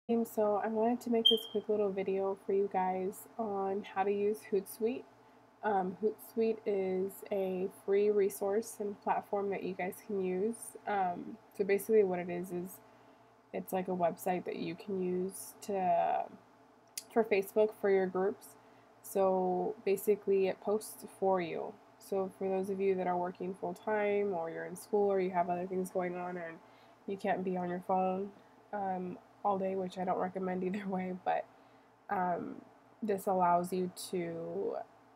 So I wanted to make this quick little video for you guys on how to use Hootsuite. Hootsuite is a free resource and platform that you guys can use. So basically what it is it's like a website that you can use for Facebook for your groups. So basically it posts for you. So for those of you that are working full time or you're in school or you have other things going on and you can't be on your phone all day, which I don't recommend either way, but this allows you to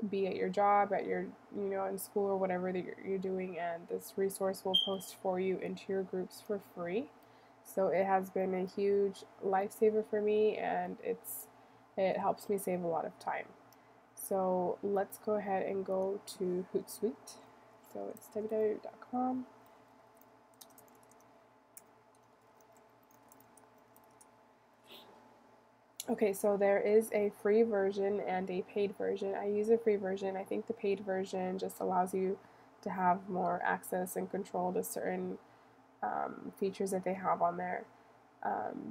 be at your job, at your, in school or whatever that you're doing, and this resource will post for you into your groups for free. So it has been a huge lifesaver for me, and it helps me save a lot of time. So let's go ahead and go to Hootsuite. So it's www.com. Okay, so there is a free version and a paid version. I use a free version. I think the paid version just allows you to have more access and control to certain features that they have on there.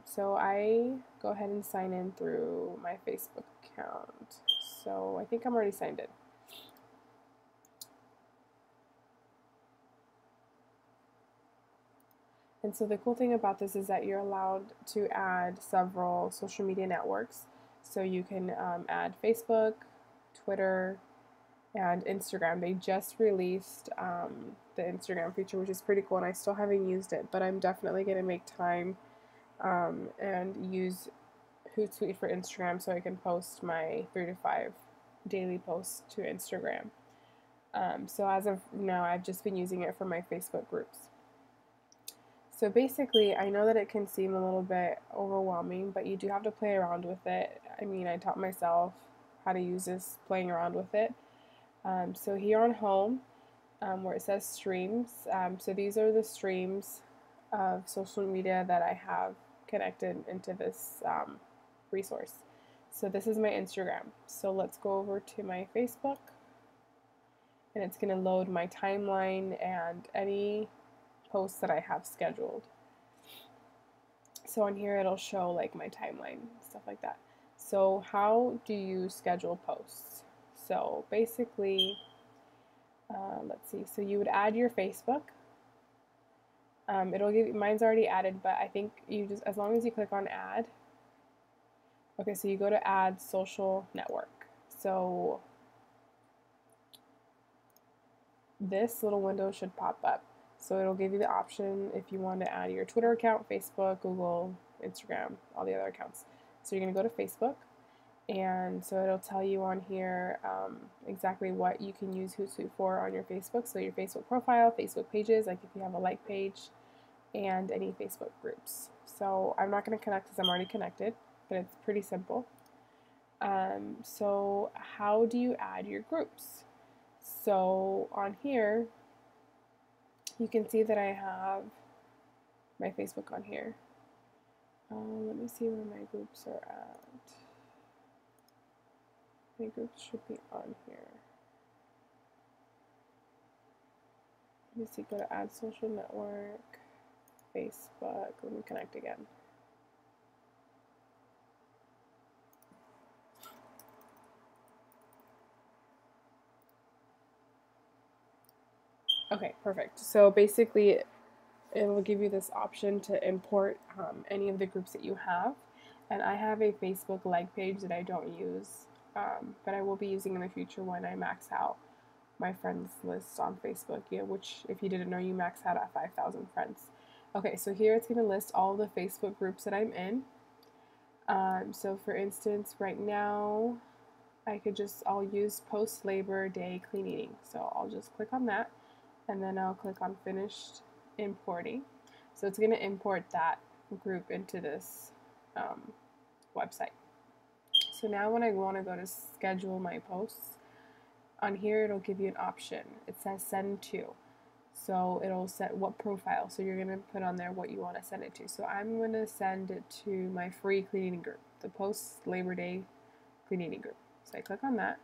So I go ahead and sign in through my Facebook account. So I think I'm already signed in. And so the cool thing about this is that you're allowed to add several social media networks. So you can add Facebook, Twitter, and Instagram. They just released the Instagram feature, which is pretty cool, and I still haven't used it, but I'm definitely going to make time and use Hootsuite for Instagram so I can post my 3 to 5 daily posts to Instagram. So as of now, I've just been using it for my Facebook groups. So basically, I know that it can seem a little bit overwhelming, but you do have to play around with it. I mean, I taught myself how to use this playing around with it. So here on home, where it says streams, so these are the streams of social media that I have connected into this resource. So this is my Instagram. So let's go over to my Facebook, and it's going to load my timeline and any posts that I have scheduled. So on here it'll show like my timeline, stuff like that. So how do you schedule posts? So basically, let's see, so you would add your Facebook. It'll give you, mine's already added, but I think you just, as long as you click on add. Okay, so you go to add social network. So this little window should pop up. So it'll give you the option if you want to add your Twitter account, Facebook, Google, Instagram, all the other accounts. So you're going to go to Facebook, and so it'll tell you on here exactly what you can use Hootsuite for on your Facebook. So your Facebook profile, Facebook pages, like if you have a like page, and any Facebook groups. So I'm not going to connect because I'm already connected, but it's pretty simple. So how do you add your groups? So on here, you can see that I have my Facebook on here. Let me see where my groups are at. My groups should be on here. Let me see, go to add social network, Facebook, let me connect again. Okay, perfect. So basically, it will give you this option to import any of the groups that you have. And I have a Facebook like page that I don't use, but I will be using in the future when I max out my friends list on Facebook, which if you didn't know, you max out at 5,000 friends. Okay, so here it's going to list all the Facebook groups that I'm in. So for instance, right now, I'll use post Labor Day clean eating. So I'll just click on that, and then I'll click on finished importing. So it's going to import that group into this website. So now when I want to go to schedule my posts, on here it'll give you an option. It says send to. So it'll set what profile. So you're going to put on there what you want to send it to. So I'm going to send it to my free clean eating group, the post Labor Day clean eating group. So I click on that,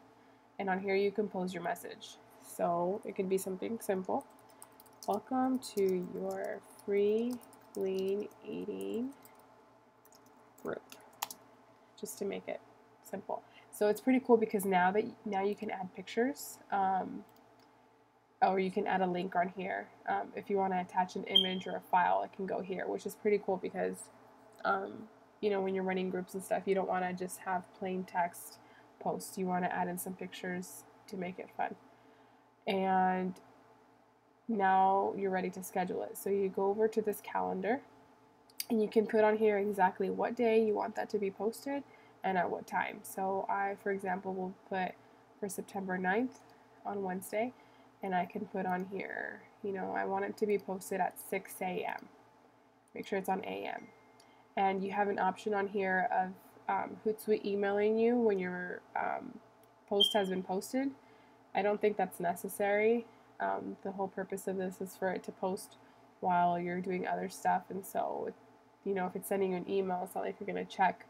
and on here you compose your message. So it can be something simple. Welcome to your free clean eating group, just to make it simple. So it's pretty cool because now you can add pictures, or you can add a link on here. If you want to attach an image or a file, it can go here, which is pretty cool because you know, when you're running groups and stuff, you don't want to just have plain text posts. You want to add in some pictures to make it fun. And now you're ready to schedule it. So you go over to this calendar and you can put on here exactly what day you want that to be posted and at what time. So I, for example, will put for September 9th on Wednesday, and I can put on here, you know, I want it to be posted at 6 a.m. Make sure it's on AM. And you have an option on here of Hootsuite emailing you when your post has been posted. I don't think that's necessary. The whole purpose of this is for it to post while you're doing other stuff, and so, you know, if it's sending you an email, it's not like you're going to check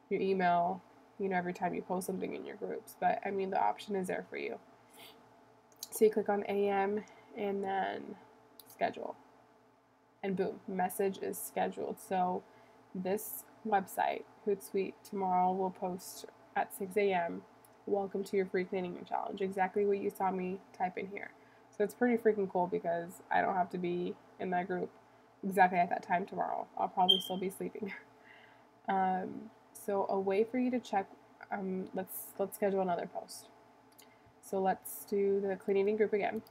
your email, you know, every time you post something in your groups. But I mean, the option is there for you. So you click on AM and then schedule, and boom, message is scheduled. So this website, Hootsuite, tomorrow will post at 6 a.m. Welcome to your free cleaning challenge. Exactly what you saw me type in here. So it's pretty freaking cool because I don't have to be in that group exactly at that time tomorrow. I'll probably still be sleeping. So a way for you to check, let's schedule another post. So let's do the cleaning group again.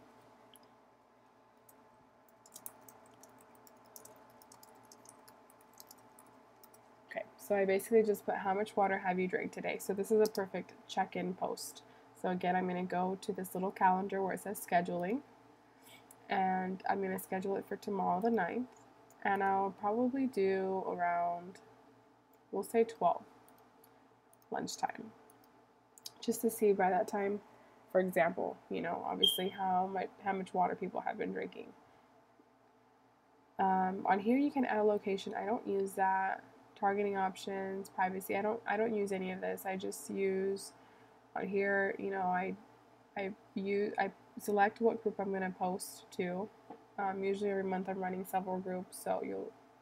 Okay, so I basically just put how much water have you drank today. So this is a perfect check-in post. So again, I'm going to go to this little calendar where it says scheduling, and I'm going to schedule it for tomorrow the 9th, and I'll probably do around, we'll say 12, lunchtime, just to see by that time, for example, you know, obviously how much water people have been drinking. On here you can add a location. I don't use that. Targeting options, privacy. I don't use any of this. I just use on here, you know, I select what group I'm going to post to. Usually every month I'm running several groups, so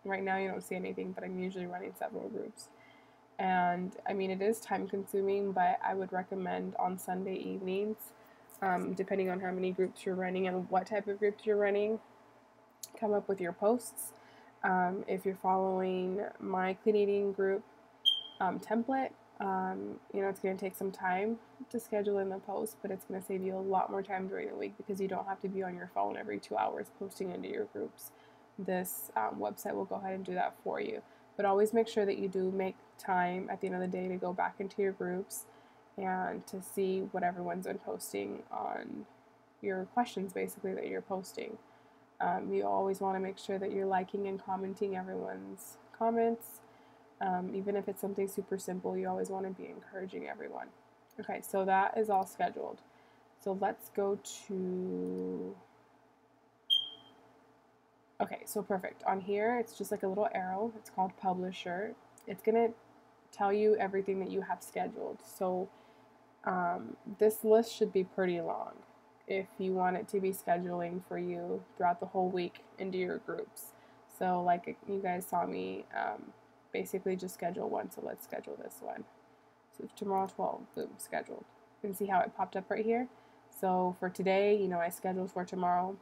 right now you don't see anything, but I'm usually running several groups. And I mean, it is time consuming, but I would recommend on Sunday evenings, depending on how many groups you're running and what type of groups you're running, come up with your posts. If you're following my clean eating group template, you know, it's going to take some time to schedule in the post, but it's going to save you a lot more time during the week because you don't have to be on your phone every 2 hours posting into your groups. This website will go ahead and do that for you. But always make sure that you do make time at the end of the day to go back into your groups and to see what everyone's been posting on your questions, basically, that you're posting. You always want to make sure that you're liking and commenting everyone's comments. Even if it's something super simple, you always want to be encouraging everyone. Okay, so that is all scheduled. So let's go to... Okay, so perfect. On here, it's just like a little arrow. It's called Publisher. It's going to tell you everything that you have scheduled. So this list should be pretty long if you want it to be scheduling for you throughout the whole week into your groups. So like you guys saw me basically just schedule one, so let's schedule this one. So tomorrow 12, boom, scheduled. You can see how it popped up right here. So for today, you know, I scheduled for tomorrow.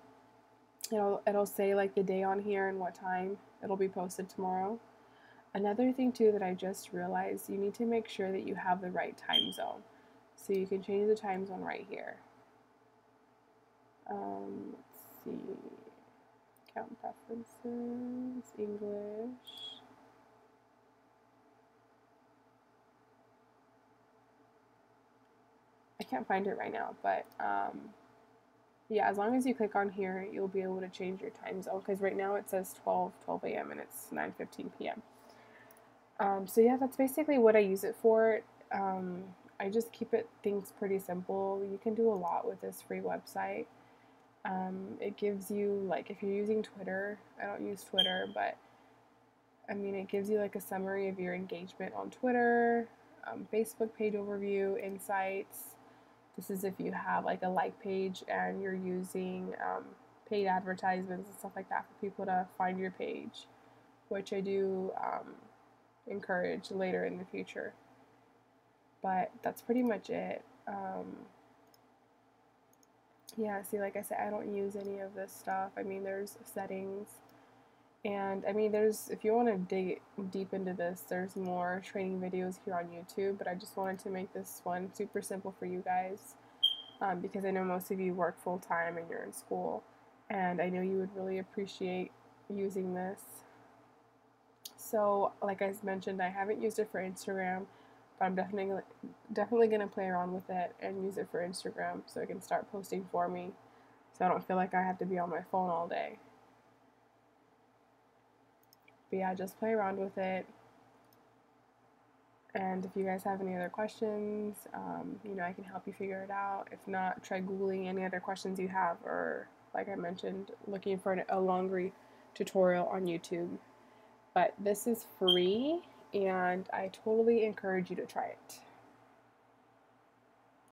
It'll say like the day on here and what time it'll be posted tomorrow. Another thing too that I just realized, you need to make sure that you have the right time zone. So you can change the time zone right here. Let's see, account preferences, English. I can't find it right now, but yeah, as long as you click on here, you'll be able to change your time zone, because right now it says 12 a.m. and it's 9:15 p.m. So yeah, that's basically what I use it for. I just keep things pretty simple. You can do a lot with this free website. It gives you, like, if you're using Twitter, I don't use Twitter, but I mean, it gives you like a summary of your engagement on Twitter, Facebook page overview, insights. This is if you have like a like page and you're using paid advertisements and stuff like that for people to find your page, which I do encourage later in the future. But that's pretty much it. Yeah, see, like I said, I don't use any of this stuff. I mean, there's settings, and I mean, there's, if you want to dig deep into this, there's more training videos here on YouTube, but I just wanted to make this one super simple for you guys, because I know most of you work full time and you're in school, and I know you would really appreciate using this. So, like I mentioned, I haven't used it for Instagram, but I'm definitely gonna play around with it and use it for Instagram so it can start posting for me, so I don't feel like I have to be on my phone all day. But yeah, just play around with it. And if you guys have any other questions, I can help you figure it out. If not, try Googling any other questions you have, or like I mentioned, looking for a longer tutorial on YouTube. But this is free, and I totally encourage you to try it.